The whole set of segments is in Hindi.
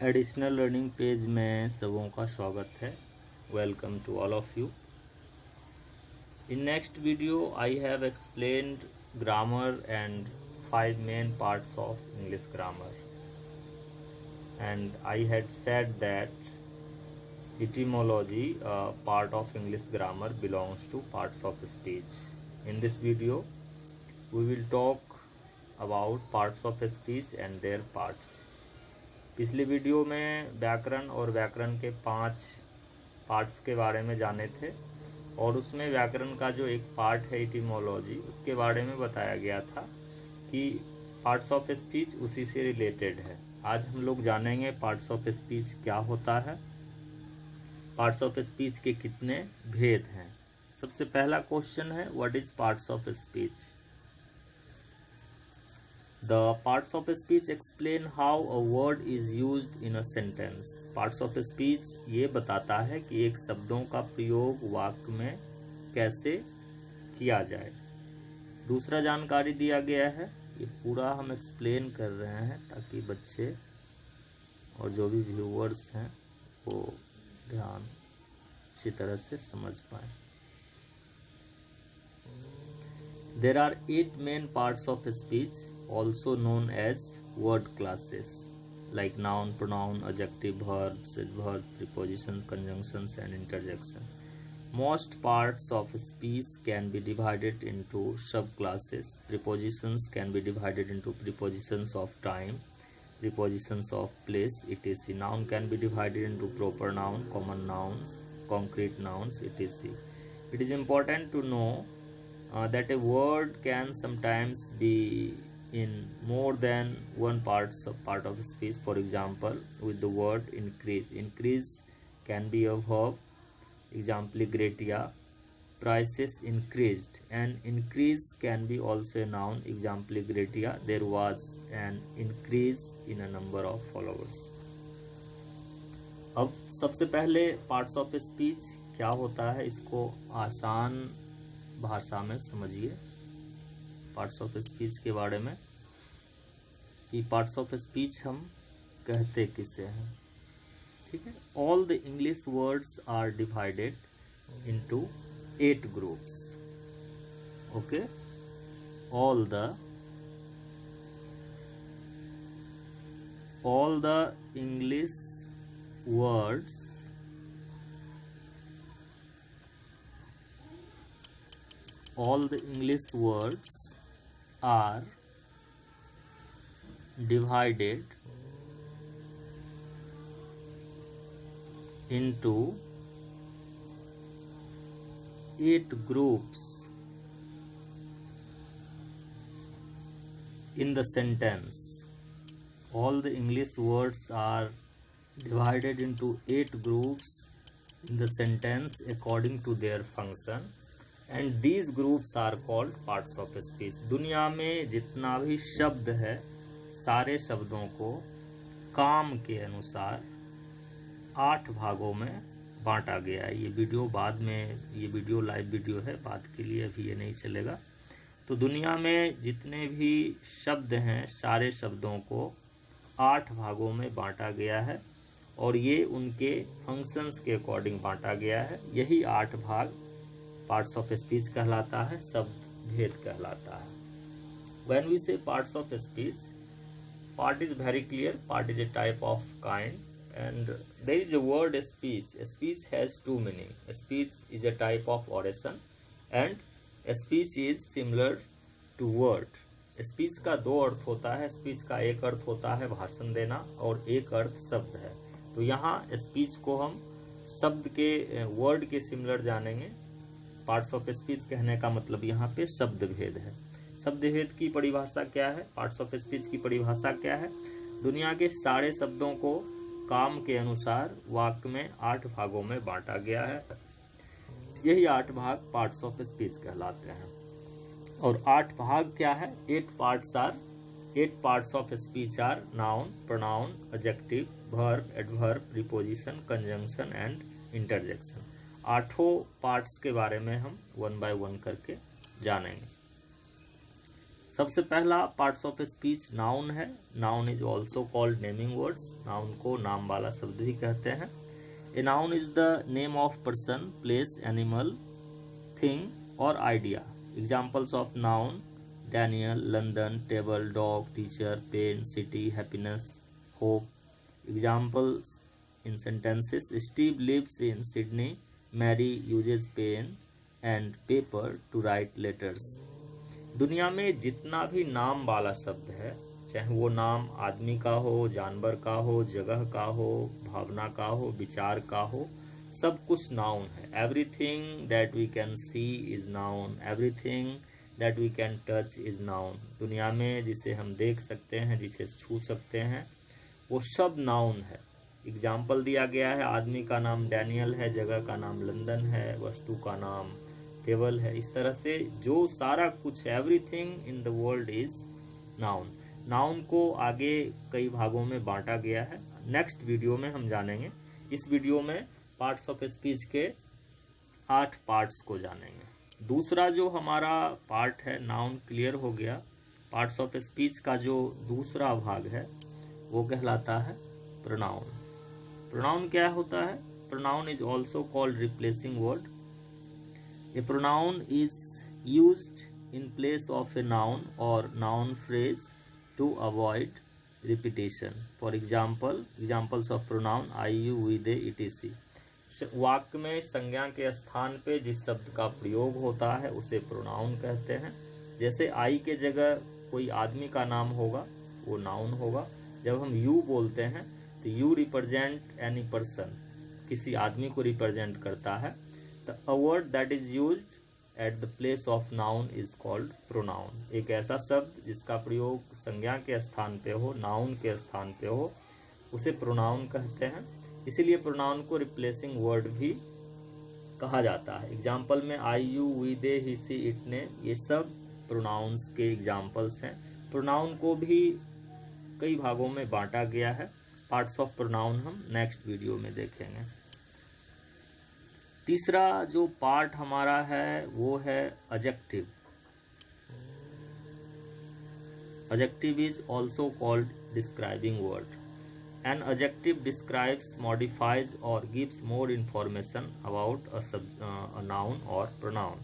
एडिशनल लर्निंग पेज में सबों का स्वागत है। Welcome to all of you. In next video I have explained grammar and 5 main parts of English grammar, and I had said that etymology, part of English grammar, belongs to parts of speech. In this video we will talk about parts of speech and their parts. पिछली वीडियो में व्याकरण और व्याकरण के 5 पार्ट्स के बारे में जाने थे, और उसमें व्याकरण का जो एक पार्ट है इटिमोलॉजी, उसके बारे में बताया गया था कि पार्ट्स ऑफ स्पीच उसी से रिलेटेड है। आज हम लोग जानेंगे पार्ट्स ऑफ स्पीच क्या होता है, पार्ट्स ऑफ स्पीच के कितने भेद हैं। सबसे पहला क्वेश्चन है, what is parts of speech? The parts of speech explain how a word is used in a sentence. Parts of speech ये बताता है कि एक शब्दों का प्रयोग वाक्य में कैसे किया जाए। दूसरा जानकारी दिया गया है, ये पूरा हम एक्सप्लेन कर रहे हैं ताकि बच्चे और जो भी व्यूअर्स हैं वो ध्यान अच्छी तरह से समझ पाए। There are 8 main parts of speech, also known as word classes, like noun, pronoun, adjective, verbs, adverb, prepositions, conjunctions and interjection. Most parts of speech can be divided into subclasses. Prepositions can be divided into prepositions of time, prepositions of place, etc. Noun can be divided into proper noun, common nouns, concrete nouns, etc. It is important to know that a word can sometimes be in more than one part of speech. For example, with the word increase, increase can be a verb, example gratia, prices increased, and increase can be also a noun, example gratia, there was an increase in a number of followers. अब सबसे पहले पार्ट्स ऑफ स्पीच क्या होता है, इसको आसान भाषा में समझिए पार्ट्स ऑफ स्पीच के बारे में, कि पार्ट्स ऑफ स्पीच हम कहते किसे हैं। ठीक है, all the English words are divided into 8 groups. Okay, all the English words are divided into 8 groups in the sentence. All the English words are divided into 8 groups in the sentence according to their function, and these groups are called parts of speech. दुनिया में जितना भी शब्द है, सारे शब्दों को काम के अनुसार 8 भागों में बांटा गया है। ये वीडियो बाद में, ये वीडियो लाइव वीडियो है, बाद के लिए अभी ये नहीं चलेगा। तो दुनिया में जितने भी शब्द हैं, सारे शब्दों को 8 भागों में बांटा गया है, और ये उनके फंक्शंस के अकॉर्डिंग बांटा गया है। यही 8 भाग पार्ट्स ऑफ स्पीच कहलाता है, शब्द भेद कहलाता है। When we say parts of speech, part is very clear. Part is a type of kind, and there is a word speech. Speech has 2 meaning. Speech is a type of oration, and speech is similar to word. Speech का 2 अर्थ होता है। स्पीच का एक अर्थ होता है भाषण देना, और एक अर्थ शब्द है। तो यहाँ स्पीच को हम शब्द के, वर्ड के सिमिलर जानेंगे। पार्ट्स ऑफ स्पीच कहने का मतलब यहाँ पे शब्द भेद है। शब्द भेद की परिभाषा क्या है, पार्ट्स ऑफ स्पीच की परिभाषा क्या है? दुनिया के सारे शब्दों को काम के अनुसार वाक्य में 8 भागों में बांटा गया है। यही 8 भाग पार्ट्स ऑफ स्पीच कहलाते हैं। और 8 भाग क्या है? 8 parts of speech are noun, pronoun, adjective, verb, adverb, preposition, conjunction and interjection. 8 parts के बारे में हम 1 बाय 1 करके जानेंगे। सबसे पहला पार्ट्स ऑफ स्पीच नाउन है। Noun is also called naming words. Noun को नाम वाला शब्द भी कहते हैं। A noun is the name of person, place, animal, thing और idea. Examples of noun: Daniel, London, table, dog, teacher, pen, city, happiness, hope. Examples in sentences: Steve lives in Sydney, Mary uses pen and paper to write letters. दुनिया में जितना भी नाम वाला शब्द है, चाहे वो नाम आदमी का हो, जानवर का हो, जगह का हो, भावना का हो, विचार का हो, सब कुछ नाउन है। Everything that we can see is noun, everything that we can touch is noun. दुनिया में जिसे हम देख सकते हैं, जिसे छू सकते हैं, वो सब नाउन है। एग्जाम्पल दिया गया है, आदमी का नाम डैनियल है, जगह का नाम लंदन है, वस्तु का नाम टेबल है। इस तरह से जो सारा कुछ, everything in the world is noun. Noun को आगे कई भागों में बांटा गया है, नेक्स्ट वीडियो में हम जानेंगे। इस वीडियो में पार्ट्स ऑफ स्पीच के 8 पार्ट्स को जानेंगे। दूसरा जो हमारा पार्ट है, नाउन क्लियर हो गया। पार्ट्स ऑफ स्पीच का जो दूसरा भाग है वो कहलाता है प्रोनाउन। प्रोनाउन क्या होता है? Pronoun is also called replacing word. A pronoun is used in place of a noun or noun phrase to avoid repetition. For example, examples of pronoun: I, you, we, they, etc. वाक्य में संज्ञा के स्थान पे जिस शब्द का प्रयोग होता है उसे प्रोनाउन कहते हैं। जैसे आई के जगह कोई आदमी का नाम होगा, वो नाउन होगा। जब हम यू बोलते हैं तो यू रिप्रेजेंट एनी पर्सन, किसी आदमी को रिप्रेजेंट करता है। A word that is used at the place of noun is called pronoun. एक ऐसा शब्द जिसका प्रयोग संज्ञा के स्थान पे हो, नाउन के स्थान पे हो, उसे प्रोनाउन कहते हैं। इसीलिए प्रोनाउन को रिप्लेसिंग वर्ड भी कहा जाता है। एग्जाम्पल में I, you, we, they, he, she, it, ने, ये सब प्रोनाउंस के एग्जाम्पल्स हैं। प्रोनाउन को भी कई भागों में बांटा गया है। पार्ट्स ऑफ प्रोनाउन हम नेक्स्ट वीडियो में देखेंगे। तीसरा जो पार्ट हमारा है वो है adjective. Adjective is also called describing word. An adjective describes, modifies और gives more information about a noun और pronoun.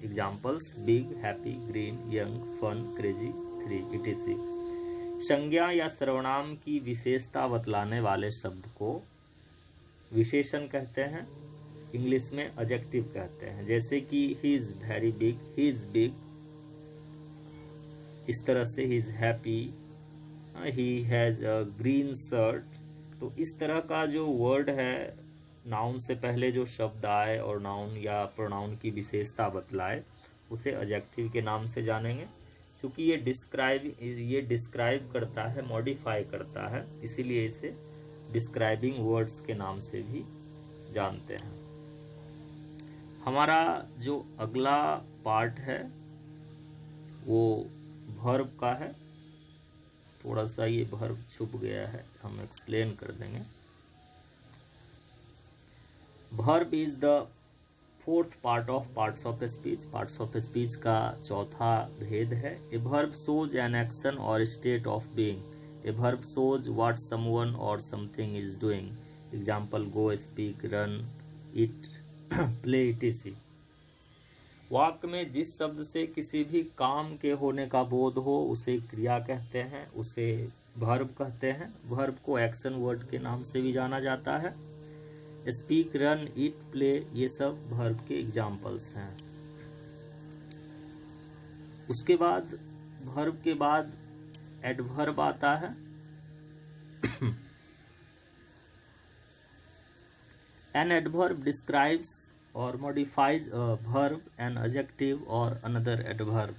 Examples: big, happy, green, young, fun, crazy, three, etc. संज्ञा या सर्वनाम की विशेषता बतलाने वाले शब्द को विशेषण कहते हैं। इंग्लिश में एडजेक्टिव कहते हैं। जैसे कि he is very big, he is big. इस तरह से he is happy, he has a green shirt. तो इस तरह का जो वर्ड है, नाउन से पहले जो शब्द आए और नाउन या प्रोनाउन की विशेषता बतलाए, उसे एडजेक्टिव के नाम से जानेंगे। क्योंकि ये डिस्क्राइब करता है, मॉडिफाई करता है, इसीलिए इसे डिस्क्राइबिंग वर्ड्स के नाम से भी जानते हैं। हमारा जो अगला पार्ट है वो वर्ब का है। थोड़ा सा ये वर्ब छुप गया है, हम एक्सप्लेन कर देंगे। Verb is the fourth part of parts of speech. Parts of speech का चौथा भेद है। A verb shows an action और state of being. A verb shows what someone और something is doing. Example: go, speak, run, eat, play, etc. वाक्य में जिस शब्द से किसी भी काम के होने का बोध हो उसे क्रिया कहते हैं, उसे वर्ब कहते हैं। वर्ब को एक्शन वर्ड के नाम से भी जाना जाता है। स्पीक, रन, ईट, प्ले, ये सब वर्ब के एग्जाम्पल्स हैं। उसके बाद वर्ब के बाद एडवर्ब आता है। An adverb describes or modifies a verb, an adjective or another adverb.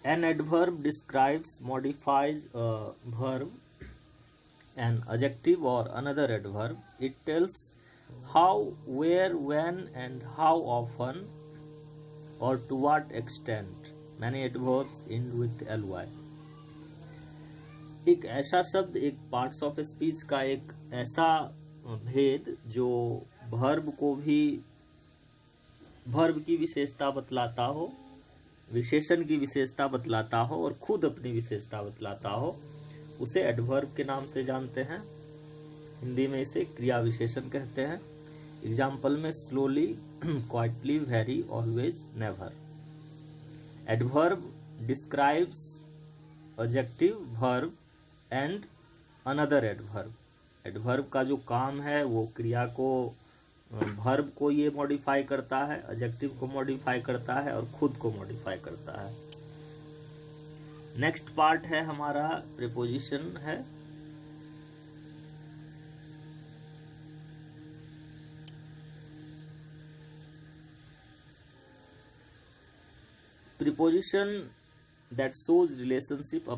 An adverb describes, modifies a verb, an adjective or another adverb. It tells how, where, when and how often or to what extent Many adverbs end with ly. एक ऐसा शब्द, एक पार्ट्स ऑफ स्पीच का एक ऐसा भेद जो वर्ब की विशेषता बतलाता हो, विशेषण की विशेषता बतलाता हो और खुद अपनी विशेषता बतलाता हो, उसे एडवर्ब के नाम से जानते हैं। हिंदी में इसे क्रिया विशेषण कहते हैं। एग्जाम्पल में slowly, quietly, very, always, never. Adverb describes adjective, verb and another adverb. Adverb का जो काम है वो क्रिया को, वर्ब को ये मॉडिफाई करता है, एडजेक्टिव को मॉडिफाई करता है और खुद को मॉडिफाई करता है। नेक्स्ट पार्ट है हमारा प्रीपोजिशन है। Preposition that shows relationship. A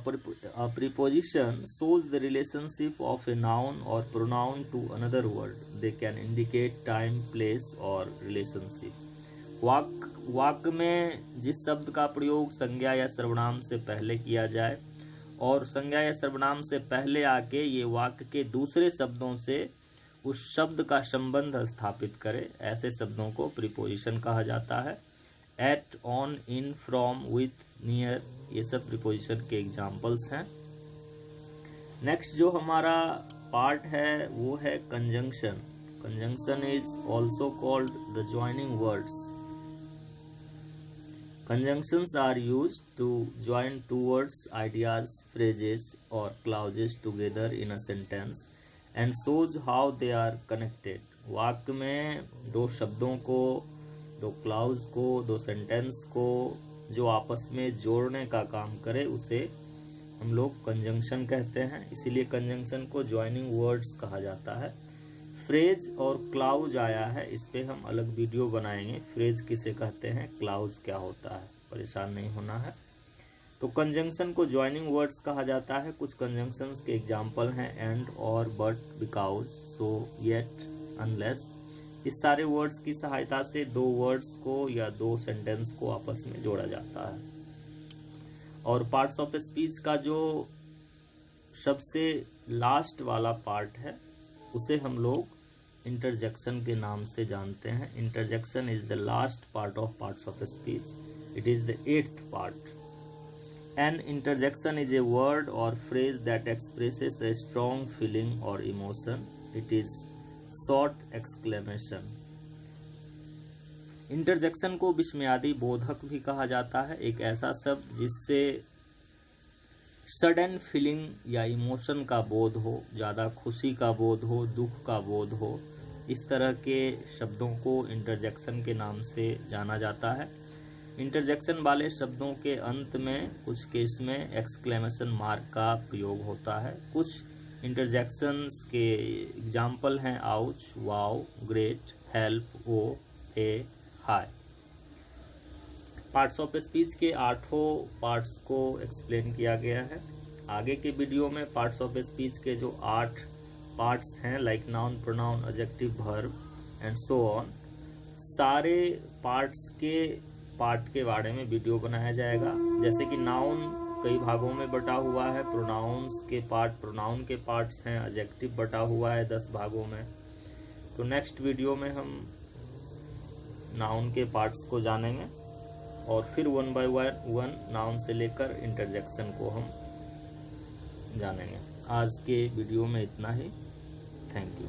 preposition shows the relationship of a noun or pronoun to another word. They can indicate time, place or relationship. वाक्य में जिस शब्द का प्रयोग संज्ञा या सर्वनाम से पहले किया जाए और संज्ञा या सर्वनाम से पहले आके ये वाक्य के दूसरे शब्दों से उस शब्द का संबंध स्थापित करे, ऐसे शब्दों को प्रीपोजिशन कहा जाता है। At, on, in, from, with, near, ये सब प्रीपोजिशन के एग्जाम्पल्स हैं। नेक्स्ट जो हमारा पार्ट है वो है conjunction. Conjunction is also called the joining words. Conjunctions are used to join two words, ideas, phrases or clauses together in a sentence and shows how they are connected. वाक्य में दो शब्दों को, दो क्लाउज को, दो सेंटेंस को जो आपस में जोड़ने का काम करे उसे हम लोग कंजंक्शन कहते हैं। इसीलिए कंजंक्शन को ज्वाइनिंग वर्ड्स कहा जाता है। फ्रेज और क्लाउज आया है, इस पे हम अलग वीडियो बनाएंगे। फ्रेज किसे कहते हैं, क्लाउज क्या होता है, परेशान नहीं होना है। तो कंजंक्शन को ज्वाइनिंग वर्ड्स कहा जाता है। कुछ कंजंक्शंस के एग्जांपल हैं एंड, और, but, because, so, yet, unless. इस सारे वर्ड्स की सहायता से दो वर्ड्स को या दो सेंटेंस को आपस में जोड़ा जाता है। और पार्ट्स ऑफ स्पीच का जो सबसे लास्ट वाला पार्ट है उसे हम लोग इंटरजेक्शन के नाम से जानते हैं। Interjection is the last part of parts of speech. It is the 8th part. An interjection is a word और phrase that expresses a strong feeling or emotion. It is short exclamation. Interjection को विस्मयादि बोधक भी कहा जाता है। एक ऐसा शब्द जिससे सडन फीलिंग या इमोशन का बोध हो, ज़्यादा खुशी का बोध हो, दुख का बोध हो, इस तरह के शब्दों को इंटरजेक्शन के नाम से जाना जाता है। इंटरजेक्शन वाले शब्दों के अंत में कुछ केस में एक्सक्लेमेशन मार्क का प्रयोग होता है। कुछ इंटरजेक्शंस के एग्जाम्पल हैं ouch, wow, great, help, oh, hey, hi. Parts of speech के 8 पार्ट्स को एक्सप्लेन किया गया है। आगे के वीडियो में पार्ट्स ऑफ स्पीच के जो 8 पार्ट्स हैं like noun, pronoun, adjective, verb and so on, सारे पार्ट्स के पार्ट के बारे में वीडियो बनाया जाएगा। जैसे कि नाउन कई भागों में बटा हुआ है, प्रोनाउंस के पार्ट प्रोनाउन के पार्ट्स हैं, एडजेक्टिव बटा हुआ है 10 भागों में। तो नेक्स्ट वीडियो में हम नाउन के पार्ट्स को जानेंगे और फिर 1 by 1 नाउन से लेकर इंटरजेक्शन को हम जानेंगे। आज के वीडियो में इतना ही। Thank you.